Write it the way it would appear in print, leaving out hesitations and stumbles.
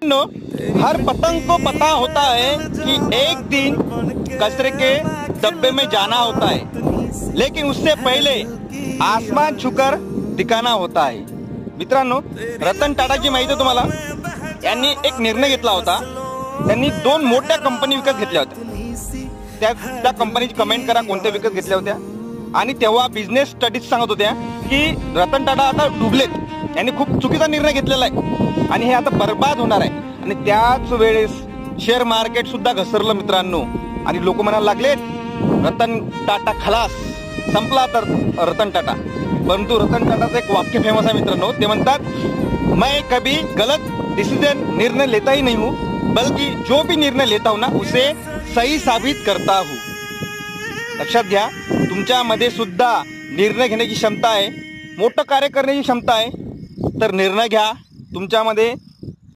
No, हर पतंग को पता होता है कि एक दिन कचरे के डब्बे में जाना होता है, लेकिन उससे पहले आसमान छूकर दिखाना होता है। मित्रांनो, रतन टाटाची माहिती आहे तुम्हाला? यांनी एक निर्णय घेतला होता। त्यांनी दोन मोठ्या कंपनी विकत घेतल्या होत्या। त्या कंपनीची कमेंट करा कोणत्या विकत घेतल्या होत्या। आणि तेव्हा बिझनेस स्टडीज सांगत होत्या की रतन टाटा आता डुबलेत, यांनी खूप चुकीचा निर्णय घेतलेला आहे आणि हे आता बर्बाद होणार आहे। आणि त्याच वेळेस शेअर मार्केट सुद्धा घसरलं मित्रांनो, आणि लोक म्हणायला लागले रतन टाटा खलास, संपला तर रतन टाटा। परंतु रतन टाटाचं एक वाक्य फेमस आहे मित्रांनो, ते म्हणतात मैं कभी गलत डिसीजन निर्णय लेता ही नहीं हूँ, बल्कि जो भी निर्णय लेता हूँ ना उसे सही साबित करता हूँ। लक्षात घ्या, तुमच्यामध्ये सुद्धा निर्णय घेण्याची क्षमता आहे, मोठं कार्य करण्याची क्षमता आहे, तर निर्णय घ्या। तुमच्यामध्ये